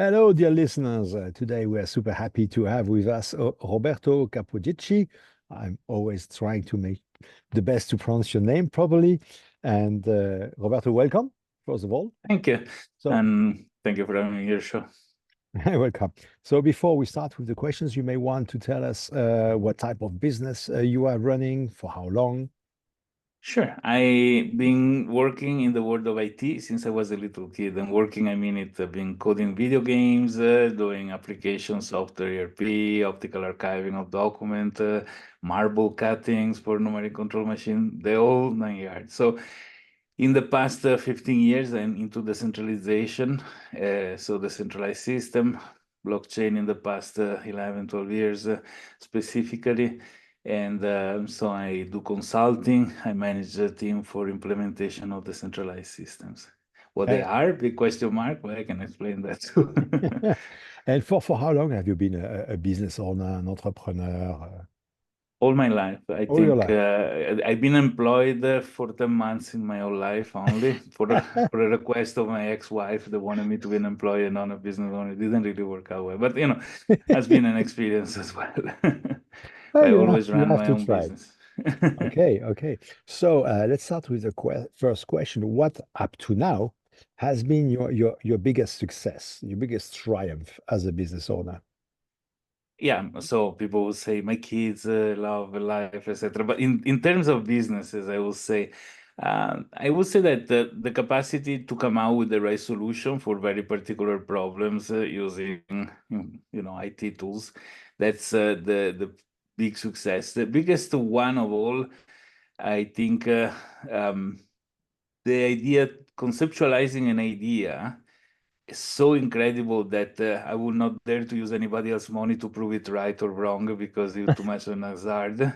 Hello, dear listeners. Today we are super happy to have with us Roberto Capodieci. I'm always trying to make the best to pronounce your name properly. And Roberto, welcome, first of all. Thank you. So, And thank you for having me here, show. welcome. So, before we start with the questions, you may want to tell us what type of business you are running, for how long. Sure. I've been working in the world of IT since I was a little kid. And working, I mean it, I've been coding video games, doing application software, ERP, optical archiving of document, marble cuttings for numeric control machine, the whole 9 yards. So in the past 15 years, I'm into decentralization, so decentralized system, blockchain in the past 11, 12 years specifically. And so I do consulting. I manage a team for implementation of decentralized systems. What they Uh, are, big question mark, but I can explain that too. and for how long have you been a business owner, an entrepreneur? All my life. I All your think life? I've been employed for 10 months in my whole life only for a request of my ex-wife that wanted me to be an employee and not a business owner. It didn't really work out well, but has been an experience as well. Oh, I always you ran have my to own try. business. Okay, okay. So let's start with the first question. What up to now has been your biggest success, your biggest triumph as a business owner? Yeah, so people will say my kids love life, etc. But in terms of businesses, I would say that the capacity to come out with the right solution for very particular problems using IT tools, that's the big success. The biggest one of all, I think, the idea conceptualizing an idea is so incredible that I would not dare to use anybody else's money to prove it right or wrong because it's too much of an hazard.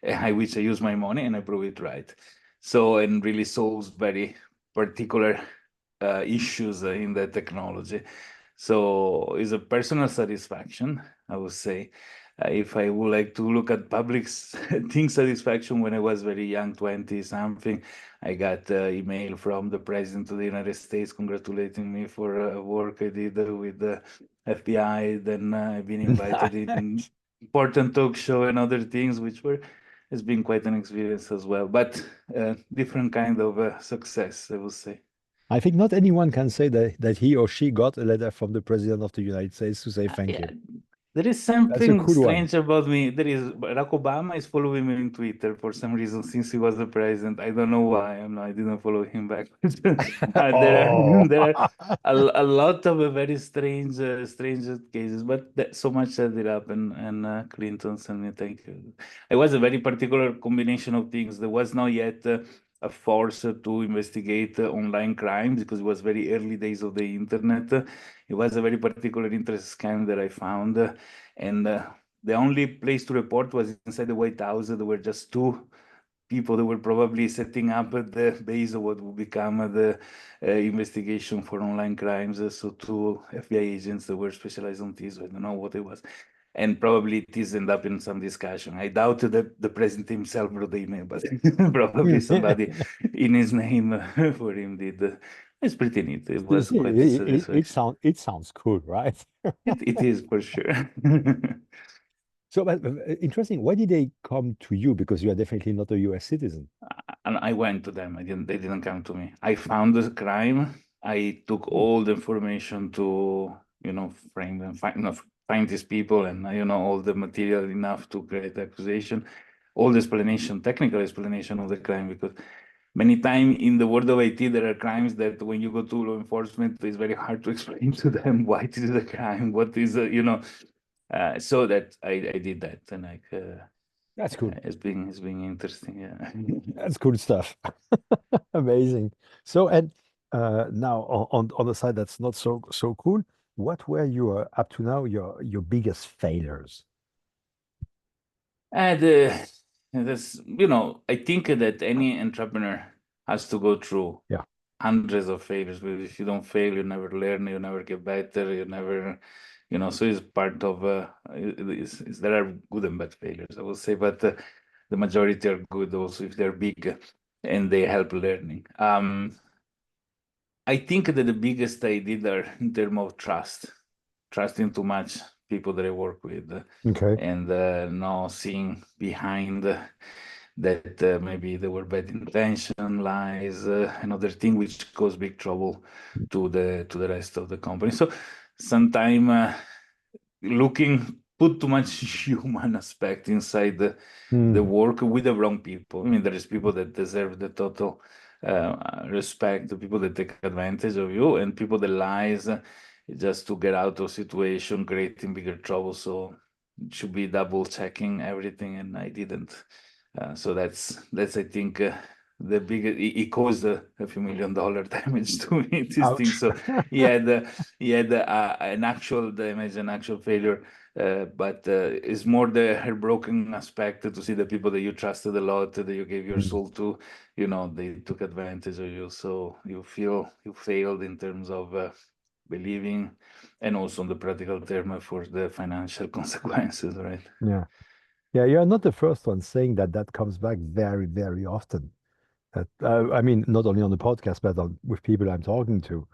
I wish I use my money and I prove it right. So, and really solves very particular issues in the technology. So it's a personal satisfaction, I would say. If I would like to look at public thing satisfaction when I was very young, 20 something, I got an email from the President of the United States congratulating me for work I did with the FBI. Then I've been invited in important talk show and other things, has been quite an experience as well, but different kind of success, I would say. I think not anyone can say that he or she got a letter from the President of the United States to say thank Yeah, you. there is That's a something cool one. strange about me. There is Barack Obama is following me on Twitter for some reason since he was the president. I don't know why. I didn't follow him back. There Oh, are there are a lot of very strange cases, but so much set it up and Clinton sent me thank you. It was a very particular combination of things. There was not yet a force to investigate online crimes because it was very early days of the internet. It was a very particular interest scam that I found, and the only place to report was inside the White House. There were just two people that were probably setting up the base of what would become the investigation for online crimes. So two FBI agents that were specialized on this. I don't know what it was. And probably it is end up in some discussion. I doubt that the president himself wrote the email, but probably somebody in his name for him did. It's pretty neat. It See, was see, quite a satisfaction. it sounds cool, right? It is for sure. So, but interesting. Why did they come to you? Because you are definitely not a US citizen. And I went to them. They didn't come to me. I found the crime. I took all the information to, frame them, find these people and, all the material enough to create the accusation, all the explanation, technical explanation of the crime, because many times in the world of IT, there are crimes that when you go to law enforcement, it's very hard to explain to them why it is a crime, what is, so that I did that. And That's cool. it's been interesting. Yeah. That's cool stuff. Amazing. So, and now on the side that's not so cool, what were your up to now your biggest failures? And I think that any entrepreneur has to go through Yeah. hundreds of failures. Because if you don't fail, you never learn, you never get better, you never, so it's part of, there are good and bad failures, I will say, but the majority are good also if they're big and they help learning. I think that the biggest I did are in terms of trust. trusting too much people that I work with, Okay. and not seeing behind that maybe there were bad intention, lies, another thing which cause big trouble to the rest of the company. So sometimes put too much human aspect inside the Mm. work with the wrong people. I mean, there is people that deserve the total respect, the people that take advantage of you, and people that lies just to get out of situation, creating bigger trouble. So it should be double checking everything, and I didn't. So that's I think the biggest. It caused a few $1 million damage to me. This thing. Ouch. So he had an actual damage, an actual failure. But it's more the heartbroken aspect to see the people that you trusted a lot, that you gave your Mm. soul to, they took advantage of you. So you feel you failed in terms of believing, and also on the practical term for the financial consequences, right? Yeah. Yeah, you're not the first one saying that that comes back very, very often. That I mean, not only on the podcast, but with people I'm talking to,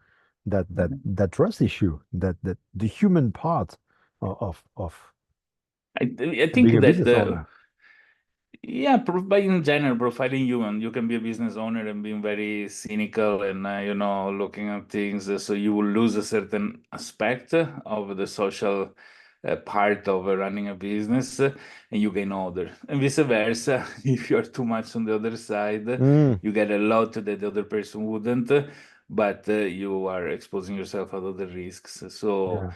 that trust issue, that the human part of I think being a that business owner. yeah, by in general, profiling human, you can be a business owner and being very cynical and looking at things. So you will lose a certain aspect of the social part of running a business, and you gain other, and vice versa. If you're too much on the other side, Mm. you get a lot that the other person wouldn't, but you are exposing yourself to other risks. So Yeah,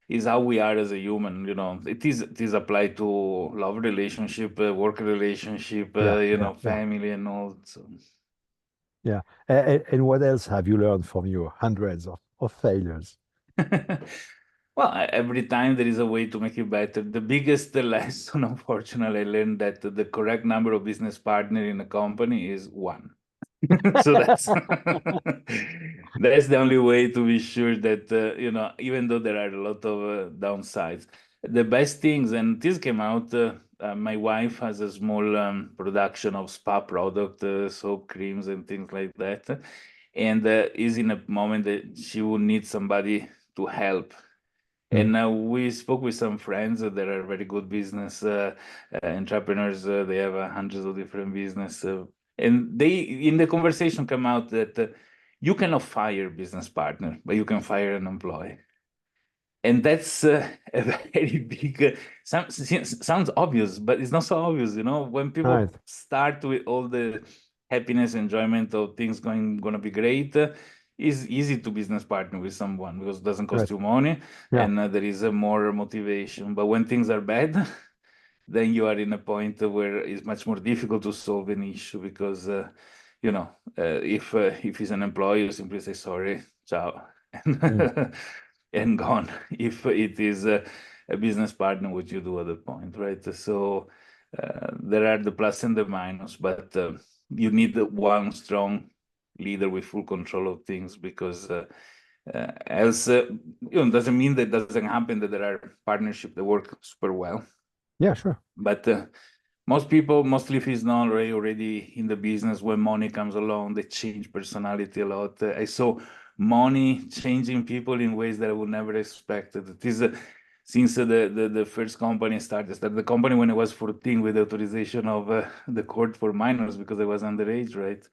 is how we are as a human. It is applied to love relationship, work relationship, yeah, yeah, yeah, family and all. So yeah. And what else have you learned from your hundreds of failures? well, every time there is a way to make it better. The biggest lesson, unfortunately, I learned that the correct number of business partner in a company is one. So that's that's the only way to be sure that even though there are a lot of downsides, the best things, and this came out. My wife has a small production of spa product, soap creams and things like that, and is in a moment that she will need somebody to help. Mm. And we spoke with some friends that are very good business entrepreneurs. They have hundreds of different business, and they in the conversation come out that you cannot fire business partner, but you can fire an employee. And that's a very big, sounds obvious, but it's not so obvious. When Right. people start with all the happiness, enjoyment of things gonna be great, it's easy to business partner with someone because it doesn't cost Right. you money, Yeah. and there is a more motivation. But when things are bad, then you are in a point where it's much more difficult to solve an issue because if he's an employee, you simply say sorry, ciao, Mm. and gone. If it is a business partner, what you do at the point, right? So there are the plus and the minus, but you need one strong leader with full control of things because else, doesn't mean that doesn't happen that there are partnerships that work super well. Yeah, sure. But most people, mostly if it's not already in the business, when money comes along, they change personality a lot. I saw money changing people in ways that I would never expect. It is since the first company started the company when I was 14 with authorization of the court for minors because I was underage, right?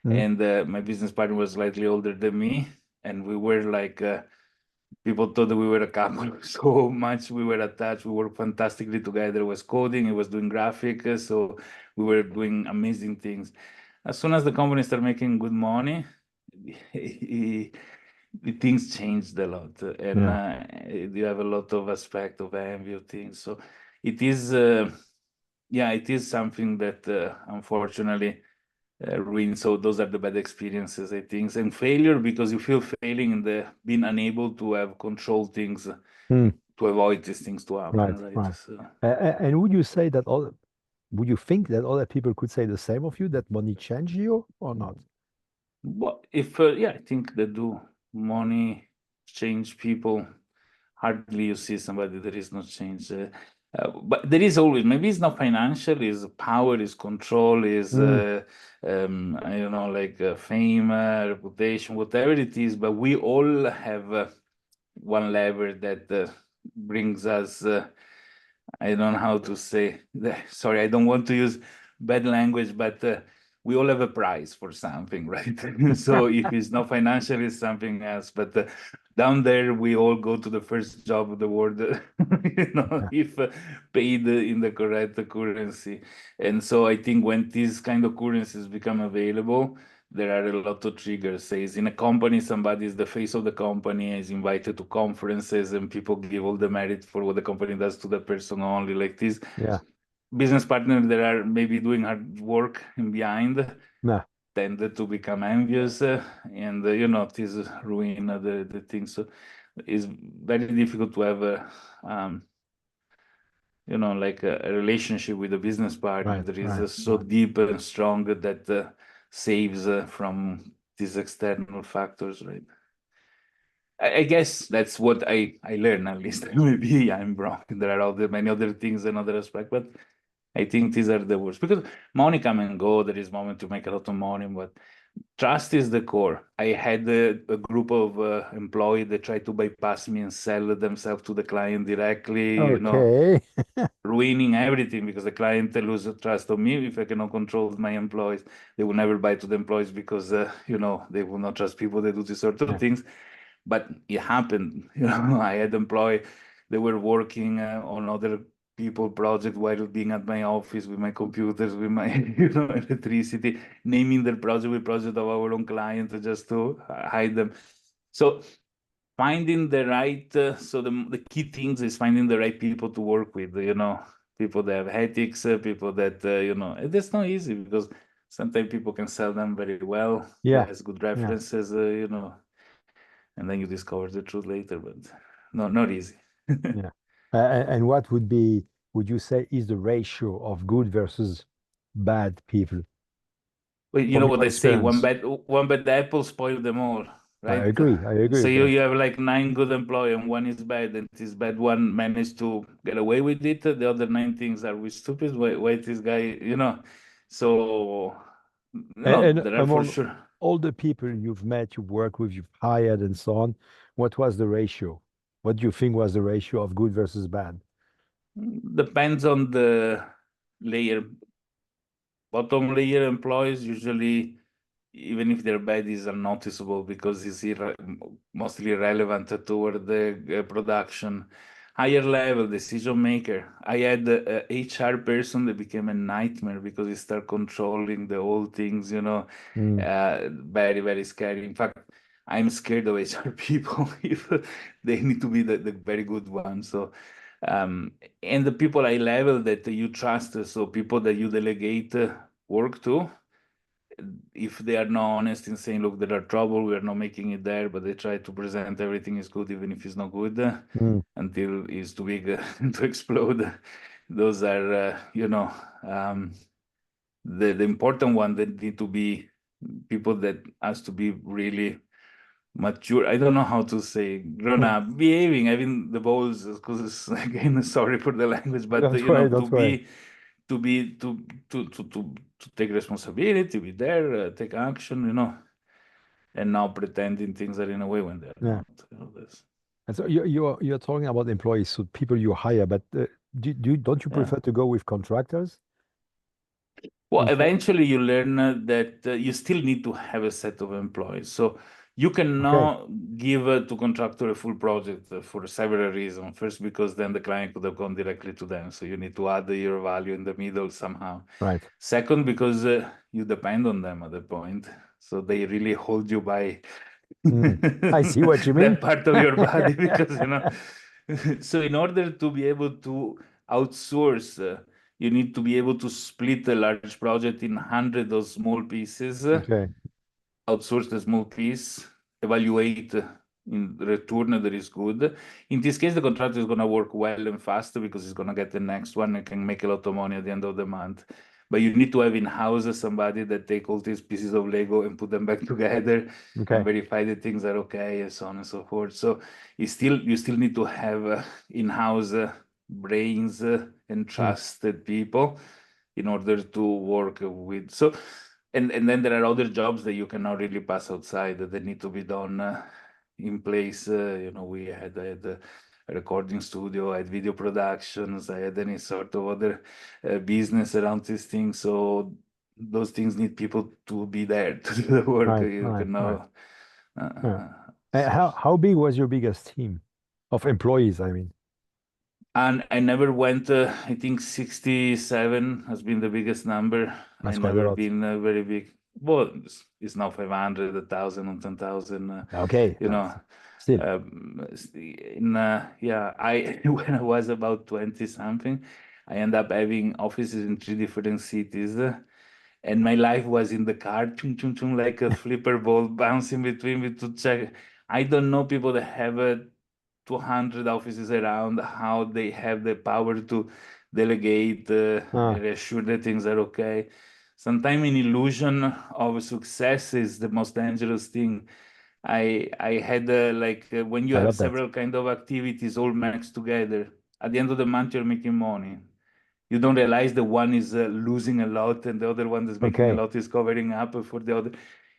Mm. And my business partner was slightly older than me, and we were like people thought that we were a couple so much. We were attached. We worked fantastically together. It was coding. It was doing graphic. So we were doing amazing things. As soon as the company started making good money, the things changed a lot, and Yeah. you have a lot of aspect of envy of things. So it is, yeah, it is something that unfortunately ruin. So those are the bad experiences, I think, and failure because you feel failing and being unable to have control things Mm. to avoid these things to happen, Right. right? Right. So, And would you say that all? Would you think that other people could say the same of you, that money changed you or not? but if yeah, I think they do. Money change people. Hardly you see somebody that is not changed. But there is always, maybe it's not financial, is power, is control, is Mm. I don't know, like fame, reputation, whatever it is. But we all have one lever that brings us, I don't know how to say, sorry, I don't want to use bad language, but we all have a price for something, right? So if it's not financial, it's something else. But down there, we all go to the first job of the world, Yeah. if paid in the correct currency. And so I think when these kind of currencies become available, there are a lot of triggers. Says in a company, somebody is the face of the company, is invited to conferences, and people give all the merit for what the company does to the person only. Like this, Yeah. business partners that are maybe doing hard work in behind Yeah. tend to become envious, and this ruin the thing. So it's very difficult to have um, like a relationship with a business partner Right. that is Right. so Right. deep and strong that saves from these external factors, right? I guess that's what I learned, at least. Maybe I'm wrong. There are many other things and other aspects, but I think these are the worst because money come and go. There is moment to make a lot of money, but trust is the core. I had a group of employees that try to bypass me and sell themselves to the client directly, Okay. ruining everything because the client loses trust on me. If I cannot control my employees, they will never buy to the employees because, they will not trust people that do these sort of Yeah. things. But it happened. I had employees that were working on other people project while being at my office with my computers, with my electricity, naming their project with project of our own client just to hide them. So finding the right, so the key things is finding the right people to work with, people that have ethics, people that, and that's not easy because sometimes people can sell them very well, Yeah. has good Yeah. references, and then you discover the truth later, but not easy. Yeah. And what would you say is the ratio of good versus bad people But you from know your what I say, experience? one bad apple spoil them all, I right? agree. I agree So with you that. have like nine good employees and one is bad, and this bad one managed to get away with it. The other nine things are we stupid? Why this guy, So And there are for among sure. all the people you've met, you work with, you've hired, and so on, what was the ratio? What do you think was the ratio of good versus bad? Depends on the layer. Bottom layer employees usually, even if they're bad, is unnoticeable because it's mostly relevant toward the production. Higher level decision maker. I had a HR person that became a nightmare because he started controlling the whole things. Mm, Very very scary. In fact, I'm scared of HR people if they need to be the very good ones. So. Um, and the people I level that you trust, so people that you delegate work to, if they are not honest in saying, look, there are trouble, we are not making it there, but they try to present everything is good, even if it's not good, mm, until it's too big to explode. Those are, the important one that need to be people that has to be really mature. I don't know how to say grown mm. up, behaving, having the balls, because again, sorry for the language, but Don't worry, to don't worry. be to be to take responsibility, be there, take action, and now pretending things are in a way when they're Yeah. not. This. And so you're talking about employees, so people you hire, but don't you Yeah. prefer to go with contractors Well, instead? eventually you learn that you still need to have a set of employees. So you Okay, cannot give to contractor a full project for several reasons. First, because then the client could have gone directly to them. So you need to add your value in the middle somehow. right. Second, because you depend on them at the point. So they really hold you by Mm. I see what you mean. that part of your body because, so in order to be able to outsource, you need to be able to split a large project in hundreds of small pieces, Okay. outsource the small piece, evaluate in return that is good. In this case, the contractor is going to work well and fast because he's going to get the next one and can make a lot of money at the end of the month. But you need to have in-house somebody that take all these pieces of Lego and put them back together and Okay. verify that things are okay and so on and so forth. So you still need to have in-house brains and Mm. trusted people in order to work with. So and then there are other jobs that you cannot really pass outside that need to be done in place. We had recording studio, I had video productions, I had any sort of other business around these things. So those things need people to be there to do the work. Right, You right, can right. know. Yeah. Uh, How big was your biggest team of employees, I mean? and I never went, I think 67 has been the biggest number. I That's quite a never lot. been very big. Well, it's now 500, 1,000, and 10,000, Okay, you know. still. Yeah, I when I was about 20 something, I ended up having offices in three different cities. And my life was in the car, chung, chung, chung, like a flipper ball bouncing between me to check. I don't know people that have 200 offices around, how they have the power to delegate Ah, and assure that things are okay. Sometimes an illusion of success is the most dangerous thing. I had when you I have got that. several kind of activities all mixed together. At the end of the month, you're making money. You don't realize the one is losing a lot and the other one that's making a Okay. lot is covering up for the other.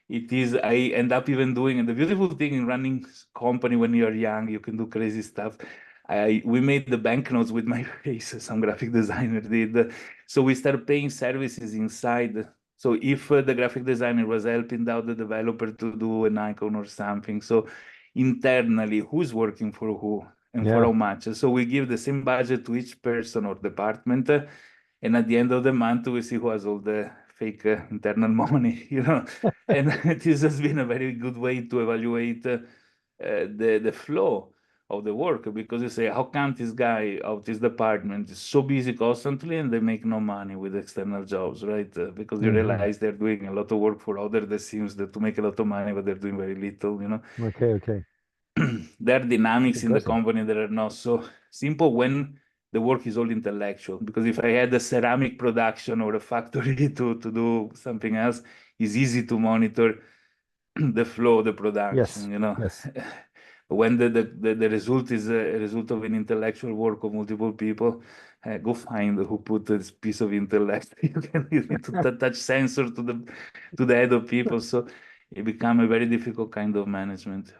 It is, I end up even doing, and the beautiful thing in running company when you're young, you can do crazy stuff. We made the banknotes with my face, some graphic designer did. So we started paying services inside. So if the graphic designer was helping out the developer to do an icon or something, so internally, who's working for who and for Yeah. how much? So we give the same budget to each person or department, and at the end of the month, we see who has all the fake internal money, And this has been a very good way to evaluate the flow of the work, because you say, how come this guy of this department is so busy constantly and they make no money with external jobs, right? Because you Hmm. realize they're doing a lot of work for others that seems that to make a lot of money, but they're doing very little. Okay, okay. There are That's dynamics in the interesting. company that are not so simple when the work is all intellectual. Because if I had a ceramic production or a factory to do something else, it's easy to monitor the flow of the Yes, production. yes. When the result is a result of an intellectual work of multiple people, go find who put this piece of intellect. You need to touch sensor to the head of people. So it become a very difficult kind of management.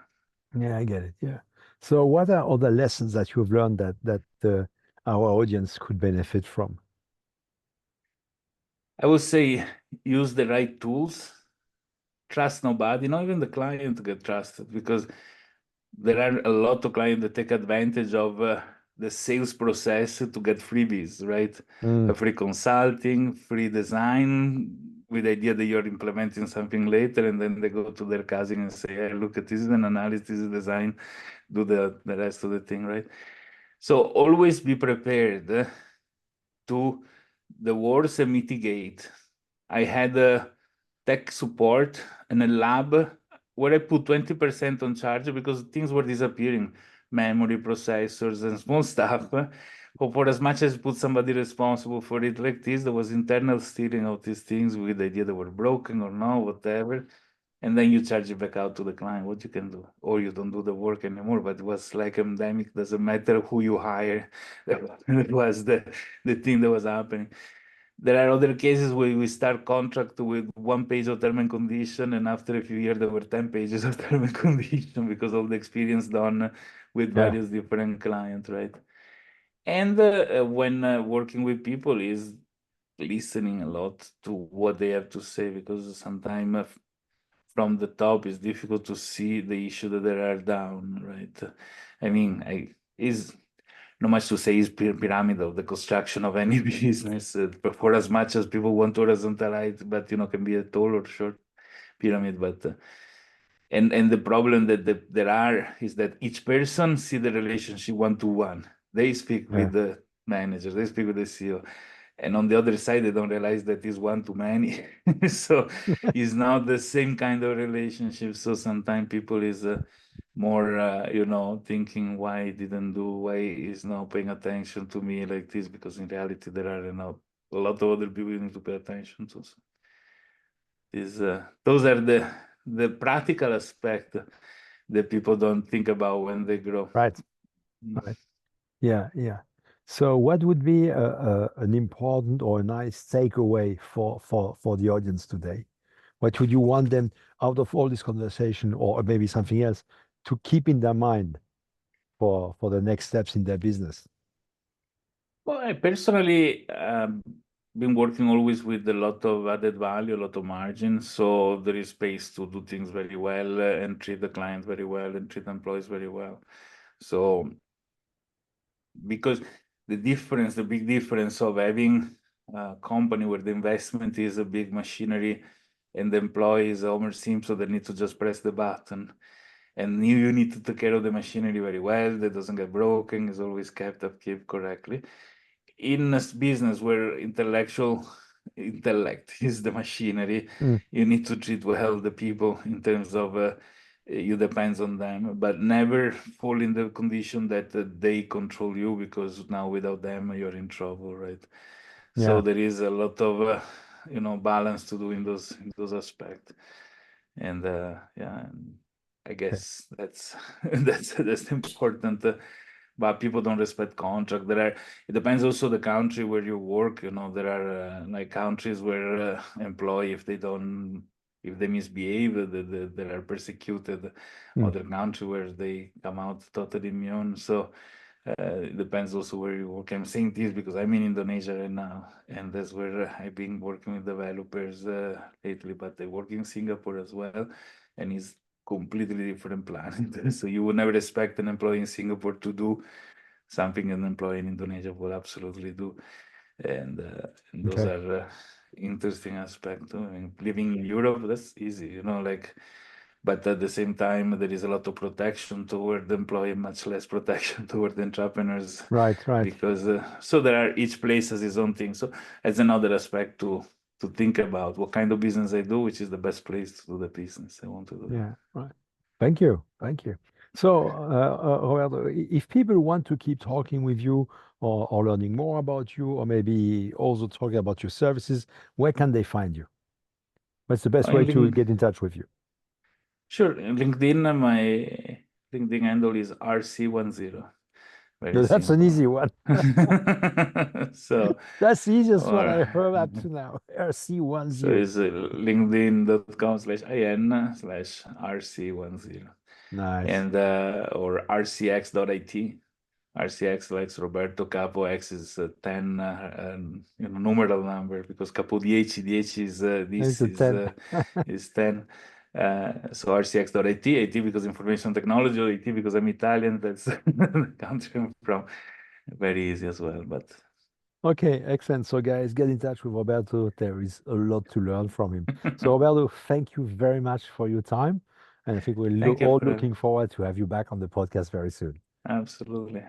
Yeah, I get it. Yeah. So what are other lessons that you've learned that our audience could benefit from? I would say use the right tools, trust nobody, not even the client get trusted, because there are a lot of clients that take advantage of the sales process to get freebies, right? A Mm, free consulting, free design, with the idea that you're implementing something later, and then they go to their cousin and say, hey, look at this is an analysis, this is design, do the rest of the thing, right? So always be prepared to the worst and mitigate. I had a tech support and a lab where I put 20% on charge because things were disappearing, memory, processors, and small stuff. For as much as put somebody responsible for it like this, there was internal stealing of these things with the idea they were broken or no, whatever. And then you charge it back out to the client, what you can do. Or you don't do the work anymore. But it was like endemic, doesn't matter who you hire. That was the thing that was happening. There are other cases where we start contract with one page of term and condition, and after a few years there were 10 pages of term and condition because of the experience done with yeah, various different clients, right? And when working with people is listening a lot to what they have to say, because sometimes from the top it's difficult to see the issue that there are down, right? I mean, is not much to say is pyramidal, the construction of any business, for as much as people want to horizontalize, but can be a tall or short pyramid. But and the problem that there are is that each person see the relationship one to one. They speak yeah. with the manager, they speak with the CEO, and on the other side they don't realize that it's one too many. So it's not the same kind of relationship. So sometimes people is more thinking why I didn't do, why is not paying attention to me like this, because in reality there are a lot of other people you need to pay attention to. So those are the practical aspect that people don't think about when they grow. Right, Mm. right. Yeah, yeah. So what would be an important or a nice takeaway for the audience today? What would you want them out of all this conversation or maybe something else to keep in their mind? for the next steps in their business? Well, I personally been working always with a lot of added value, a lot of margin. So there is space to do things very well and treat the client very well and treat employees very well. So because the big difference of having a company where the investment is a big machinery and the employees Homer Simpson that need to just press the button. And you need to take care of the machinery very well, that doesn't get broken, is always kept upkeep correctly. In a business where intellect is the machinery, Mm, you need to treat well the people in terms of you depends on them, but never fall in the condition that they control you, because now without them you're in trouble, right? So yeah. there is a lot of balance to do in those aspects, and yeah, I Okay. guess that's that's important. But people don't respect contract. It depends also the country where you work. There are like countries where employee, if they misbehave, they are persecuted. Mm, Other country where they come out totally immune. So it depends also where you work. I'm saying this because I'm in Indonesia right now, and that's where I've been working with developers lately. But I work in Singapore as well, and it's completely different planet. So you would never expect an employee in Singapore to do something an employee in Indonesia will absolutely do, and those okay. are interesting aspects. I mean, living in Europe, that's easy, but at the same time, there is a lot of protection toward the employee, much less protection toward the entrepreneurs, Right, right. because so there are each place has its own thing. So that's another aspect to think about what kind of business I do, which is the best place to do the business I want to do. Yeah, right. Thank you. Thank you. So, Roberto, if people want to keep talking with you or learning more about you, or maybe also talking about your services, where can they find you? What's the best In way to Link- get in touch with you? sure, in LinkedIn, my LinkedIn handle is RC10. Very No, that's an simple. easy one. So, That's the easiest one I or heard up to now. so RC10. it's linkedin.com/in/RC10. Nice. And or RCX.it. RCX likes Roberto Capo, X is 10 numeral number, because Capodieci, the H is It's this a 10. is 10. So RCX.it, IT because information technology, IT because I'm Italian, that's the country I'm from. Very easy as well, but Okay, excellent. So, guys, get in touch with Roberto. There is a lot to learn from him. So, Roberto, thank you very much for your time. And I think we're thank you all for looking forward to have you back on the podcast very soon. absolutely.